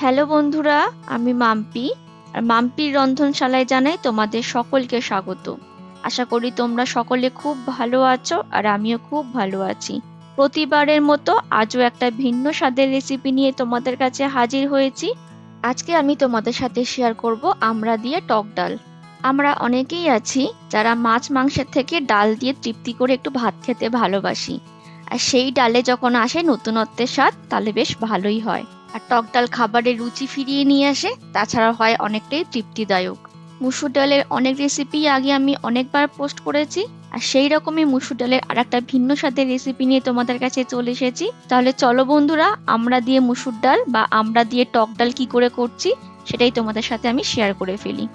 Hello বন্ধুরা, আমি মাম্পি। আর মাম্পির রন্ধনশালায় জানাই তোমাদের সকলকে স্বাগত। আশা করি তোমরা সকলে খুব ভালো আছো আর আমিও খুব ভালো আছি। প্রতিবারের মতো আজও একটা ভিন্ন স্বাদের রেসিপি নিয়ে তোমাদের কাছে হাজির হয়েছি। আজকে আমি তোমাদের সাথে শেয়ার করব আমড়া দিয়ে টক ডাল। আমরা অনেকেই আছি যারা মাছ মাংসের থেকে ডাল দিয়ে তৃপ্তি করে একটু ভাত খেতে ভালোবাসি। আর সেই ডালে যখন আসে নতুনত্বের স্বাদ, তাহলে বেশ ভালোই হয়। আর টক ডাল খাবারের রুচি ফিরিয়ে নিয়ে আসে, তাছাড়া হয় অনেকটাই তৃপ্তিদায়ক। মুসুর ডালের অনেক রেসিপি আগে আমি অনেকবার পোস্ট করেছি, আর সেই রকমই মুসুর ডালের আর একটা ভিন্ন স্বাদের রেসিপি নিয়ে তোমাদের কাছে চলে এসেছি। তাহলে চলো বন্ধুরা, আমড়া দিয়ে মুসুর ডাল বা আমড়া দিয়ে টক ডাল কি করে করছি সেটাই তোমাদের সাথে আমি শেয়ার করে ফেলি।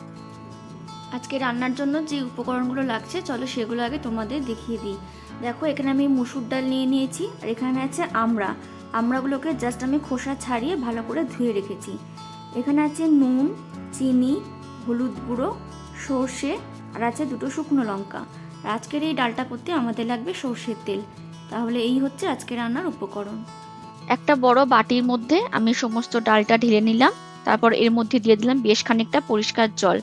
আজকে রান্নার জন্য যে উপকরণগুলো লাগছে চলো সেগুলো আগে তোমাদের দেখিয়ে দিই। দেখো, এখানে আমি মুসুর ডাল নিয়ে নিয়েছি, আর এখানে আছে আমড়াগুলোকে জাস্ট আমি খোসা ছাড়িয়ে ভালো করে ধুয়ে রেখেছি। এখানে আছে নুন, চিনি, হলুদ গুঁড়ো, সর্ষে, আর আছে দুটো শুকনো লঙ্কা। আর আজকের এই ডালটা করতে আমাদের লাগবে সর্ষের তেল। তাহলে এই হচ্ছে আজকে রান্নার উপকরণ। একটা বড় বাটির মধ্যে আমি সমস্ত ডালটা ঢেলে নিলাম। তারপর এর মধ্যে দিয়ে দিলাম বেশ খানিকটা পরিষ্কার জল।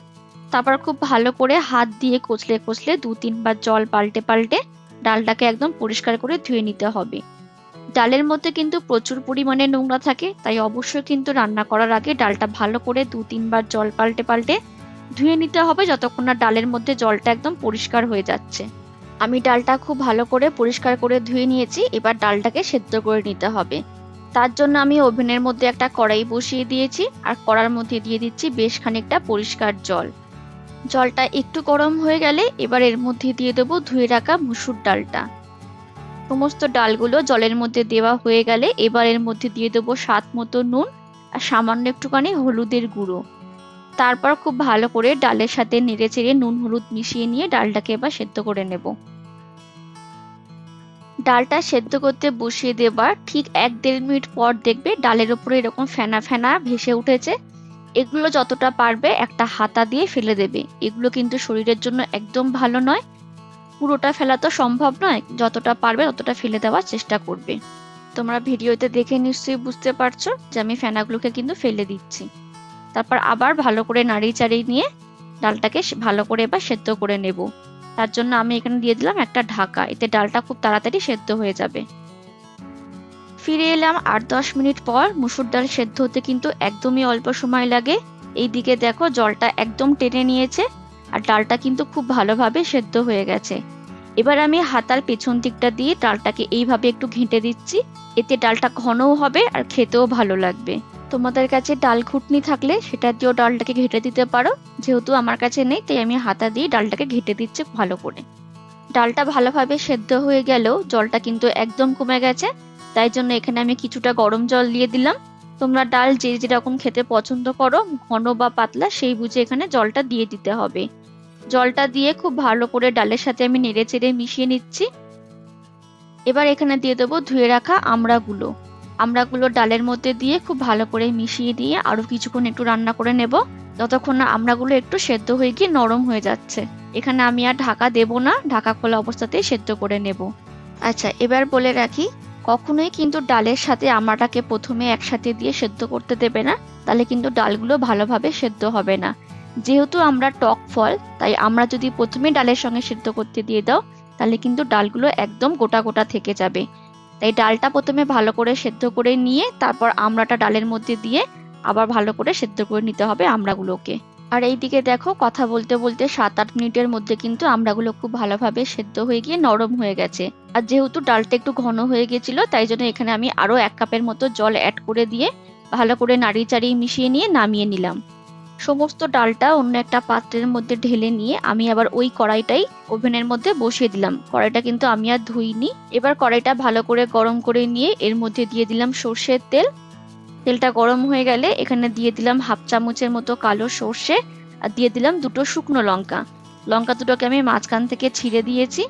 তারপর খুব ভালো করে হাত দিয়ে কচলে কচলে 2-3 বার জল পাল্টে পাল্টে ডালটাকে একদম পরিষ্কার করে ধুয়ে নিতে হবে। ডালের মধ্যে কিন্তু প্রচুর পরিমাণে নোংরা থাকে, তাই অবশ্যই কিন্তু রান্না করার আগে ডালটা ভালো করে 2-3 বার জল পাল্টে পাল্টে ধুয়ে নিতে হবে, যতক্ষণ না ডালের মধ্যে জলটা একদম পরিষ্কার হয়ে যাচ্ছে। আমি ডালটা খুব ভালো করে পরিষ্কার করে ধুয়ে নিয়েছি। এবার ডালটাকে সেদ্ধ করে নিতে হবে। তার জন্য আমি ওভেনের মধ্যে একটা কড়াই বসিয়ে দিয়েছি, আর কড়ার মধ্যে দিয়ে দিচ্ছি বেশ খানিকটা পরিষ্কার জল। জলটা একটু গরম হয়ে গেলে এবার এর মধ্যে দিয়ে দেবো ধুয়ে রাখা মুসুর ডালটা। সমস্ত ডালগুলো জলের মধ্যে দেওয়া হয়ে গেলে এবার এর মধ্যে দিয়ে দেবো স্বাদ মতো নুন আর সামান্য একটুখানি হলুদের গুঁড়ো। তারপর খুব ভালো করে ডালের সাথে নেড়ে চেড়ে নুন হলুদ মিশিয়ে নিয়ে ডালটাকে এবার সেদ্ধ করে নেব। ডালটা সেদ্ধ করতে বসিয়ে দেবার ঠিক 1-1.5 মিনিট পর দেখবে ডালের উপরে এরকম ফেনা ফেনা ভেসে উঠেছে। এগুলো যতটা পারবে একটা হাতা দিয়ে ফেলে দেবে। এগুলো কিন্তু শরীরের জন্য একদম ভালো নয়। পুরোটা ফেলা তো সম্ভব নয়, যতটা পারবে ততটা ফেলে দেওয়ার চেষ্টা করবে। তোমরা ভিডিওতে দেখে নিশ্চয়ই বুঝতে পারছো যে আমি ফেনাগুলোকে কিন্তু ফেলে দিচ্ছি। তারপর আবার ভালো করে নাড়িয়ে চাড়িয়ে নিয়ে ডালটাকে ভালো করে এবার সেদ্ধ করে নেব। তার জন্য আমি এখানে দিয়ে দিলাম একটা ঢাকা, এতে ডালটা খুব তাড়াতাড়ি সেদ্ধ হয়ে যাবে। ফিরে এলাম 8-10 মিনিট পর। মুসুর ডাল সেদ্ধ হতে কিন্তু একদমই অল্প সময় লাগে। এইদিকে দেখো জলটা একদম টেনে নিয়েছে, আর ডালটা কিন্তু খুব ভালোভাবে সেদ্ধ হয়ে গেছে। এবার আমি হাতার পেছন দিকটা দিয়ে ডালটাকে এইভাবে একটু ঘেঁটে দিচ্ছি। এতে ডালটা ঘনও হবে আর খেতেও ভালো লাগবে। তোমাদের কাছে ডাল ঘুটনি থাকলে সেটা দিয়েও ডালটাকে ঘেঁটে দিতে পারো। যেহেতু আমার কাছে নেই, তাই আমি হাতা দিয়ে ডালটাকে ঘেঁটে দিচ্ছি ভালো করে। ডালটা ভালোভাবে সেদ্ধ হয়ে গেলেও জলটা কিন্তু একদম কমে গেছে, তাই জন্য এখানে আমি কিছুটা গরম জল দিয়ে দিলাম। তোমরা ডাল যে যেরকম খেতে পছন্দ করো, ঘন বা পাতলা, সেই বুঝে এখানে জলটা দিয়ে দিতে হবে। জলটা দিয়ে খুব ভালো করে ডালের সাথে আমি নেড়ে চেড়ে মিশিয়ে নিচ্ছি। এবার এখানে দিয়ে দেবো ধুয়ে রাখা আমড়াগুলো ডালের মধ্যে দিয়ে খুব ভালো করে মিশিয়ে দিয়ে আরো কিছুক্ষণ একটু রান্না করে নেব, যতক্ষণ না আমড়াগুলো একটু সেদ্ধ হয়ে গিয়ে নরম হয়ে যাচ্ছে। এখানে আমি আর ঢাকা দেব না, ঢাকা খোলা অবস্থাতেই সেদ্ধ করে নেব। আচ্ছা, এবার বলে রাখি, কখনোই কিন্তু ডালের সাথে আমড়াটাকে প্রথমে একসাথে দিয়ে সেদ্ধ করতে দেবে না, তাহলে কিন্তু ডালগুলো ভালোভাবে সেদ্ধ হবে না। যেহেতু আমরা টক ফল, তাই আমরা যদি প্রথমে ডালের সঙ্গে সেদ্ধ করতে দিয়ে দাও, তাহলে কিন্তু ডালগুলো একদম গোটা গোটা থেকে যাবে। তাই ডালটা প্রথমে ভালো করে সেদ্ধ করে নিয়ে তারপর আমড়াটা ডালের মধ্যে দিয়ে আবার ভালো করে সেদ্ধ করে নিতে হবে আমড়াগুলোকে। আর এইদিকে দেখো, কথা বলতে বলতে 7-8 মিনিটের মধ্যে কিন্তু আমড়াগুলো খুব ভালোভাবে সেদ্ধ হয়ে গিয়ে নরম হয়ে গেছে। আর যেহেতু ডালটা একটু ঘন হয়ে গেছিল, তাই জন্য এখানে আমি আরো 1 কাপের মতো জল অ্যাড করে দিয়ে ভালো করে নাড়িয়ে চাড়িয়ে মিশিয়ে নিয়ে নামিয়ে নিলাম। সমস্ত ডালটা অন্য একটা পাত্রের মধ্যে ঢেলে নিয়ে আমি আবার ওই কড়াইটাই ওভেনের মধ্যে বসিয়ে দিলাম। কড়াইটা কিন্তু আমি আর ধুইনি। এবার কড়াইটা ভালো করে গরম করে নিয়ে এর মধ্যে দিয়ে দিলাম সর্ষের তেল। তেলটা গরম হয়ে গেলে এখানে দিয়ে দিলাম 1/2 চামচের মতো কালো সর্ষে, আর দিয়ে দিলাম দুটো শুকনো লঙ্কা। লঙ্কা দুটোকে আমি মাঝখান থেকে ছিঁড়ে দিয়েছি।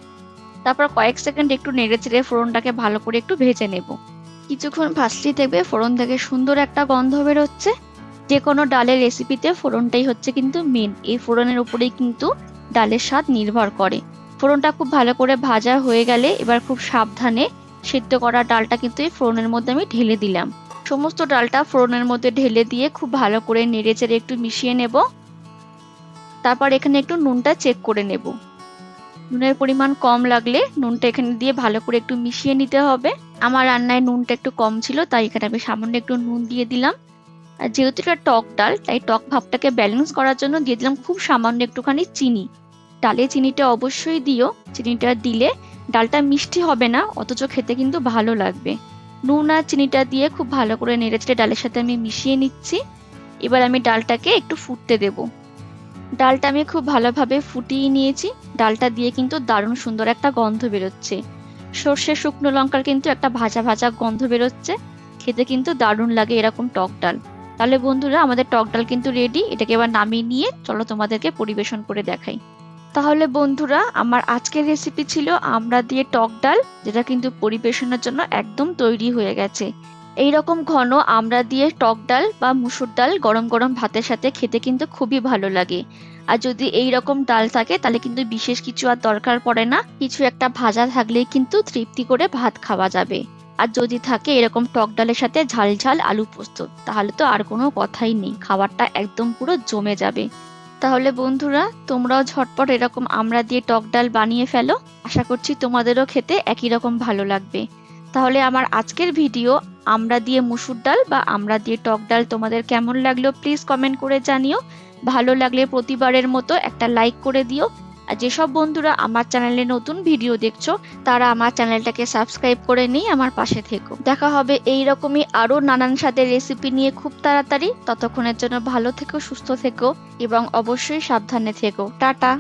তারপর কয়েক সেকেন্ড একটু নেড়ে চেড়ে ফোড়নটাকে ভালো করে একটু ভেজে নেব। কিছুক্ষণ ভাজলেই দেখবে ফোড়ন থেকে সুন্দর একটা গন্ধ বেরোচ্ছে। যে কোনো ডালের রেসিপিতে ফোড়নটাই হচ্ছে কিন্তু মেন। এই ফোড়নের উপরেই কিন্তু ডালের স্বাদ নির্ভর করে। ফোড়নটা খুব ভালো করে ভাজা হয়ে গেলে এবার খুব সাবধানে সেদ্ধ করা ডালটা কিন্তু এই ফোড়নের মধ্যে আমি ঢেলে দিলাম। সমস্ত ডালটা ফোড়নের মধ্যে ঢেলে দিয়ে খুব ভালো করে নেড়েচেড়ে একটু মিশিয়ে নেব। তারপর এখানে একটু নুনটা চেক করে নেব। নুনের পরিমাণ কম লাগলে নুনটা এখানে দিয়ে ভালো করে একটু মিশিয়ে নিতে হবে। আমার রান্নায় নুনটা একটু কম ছিল, তাই এখানে আমি সামান্য একটু নুন দিয়ে দিলাম। আর যেহেতু এটা টক ডাল, তাই টক ভাবটাকে ব্যালেন্স করার জন্য দিয়ে দিলাম খুব সামান্য একটুখানি চিনি। ডালে চিনিটা অবশ্যই দিও, চিনিটা দিলে ডালটা মিষ্টি হবে না, অথচ খেতে কিন্তু ভালো লাগবে। নুন আর চিনিটা দিয়ে খুব ভালো করে নেড়েচেড়ে ডালের সাথে আমি মিশিয়ে নিচ্ছি। এবার আমি ডালটাকে একটু ফুটতে দেব। ডালটা আমি খুব ভালোভাবে ফুটিয়ে নিয়েছি। ডালটা দিয়ে কিন্তু দারুণ সুন্দর একটা গন্ধ বেরোচ্ছে। সর্ষে শুকনো লঙ্কার কিন্তু একটা ভাজা ভাজা গন্ধ বেরোচ্ছে। খেতে কিন্তু দারুণ লাগে এরকম টক ডাল। তাহলে বন্ধুরা, আমাদের টক ডাল কিন্তু রেডি। এটাকে এবার নামিয়ে নিয়ে চলো তোমাদেরকে পরিবেশন করে দেখাই। তাহলে বন্ধুরা, আমার আজকের রেসিপি ছিল আমড়া দিয়ে টক ডাল, যেটা কিন্তু পরিবেশনের জন্য একদম তৈরি হয়ে গেছে। এইরকম ঘন আমড়া দিয়ে টক ডাল বা মুসুর ডাল গরম গরম ভাতের সাথে খেতে কিন্তু খুবই ভালো লাগে। আর যদি এই রকম ডাল থাকে তাহলে কিন্তু বিশেষ কিছু আর দরকার পড়ে না, কিছু একটা ভাজা থাকলেই কিন্তু তৃপ্তি করে ভাত খাওয়া যাবে। আর যদি থাকে এরকম টক ডালের সাথে ঝাল ঝাল আলু পোস্ত, তাহলে তো আর কোনো কথাই নেই, খাবারটা একদম পুরো জমে যাবে। তাহলে বন্ধুরা, তোমরাও ঝটপট এরকম আমড়া দিয়ে টক ডাল বানিয়ে ফেলো। আশা করছি তোমাদেরও খেতে একই রকম ভালো লাগবে। তাহলে আমার আজকের ভিডিও আমড়া দিয়ে মুসুর ডাল বা আমড়া দিয়ে টক ডাল তোমাদের কেমন লাগলো প্লিজ কমেন্ট করে জানিও। ভালো লাগলে প্রতিবারের মতো একটা লাইক করে দিও। আর যেসব বন্ধুরা আমার চ্যানেলে নতুন ভিডিও দেখছো, তারা আমার চ্যানেলটাকে সাবস্ক্রাইব করে নিয়ে আমার পাশে থেকো। দেখা হবে এইরকমই আরো নানান স্বাদের রেসিপি নিয়ে খুব তাড়াতাড়ি। ততক্ষণের জন্য ভালো থেকো, সুস্থ থেকো এবং অবশ্যই সাবধানে থেকো। টাটা।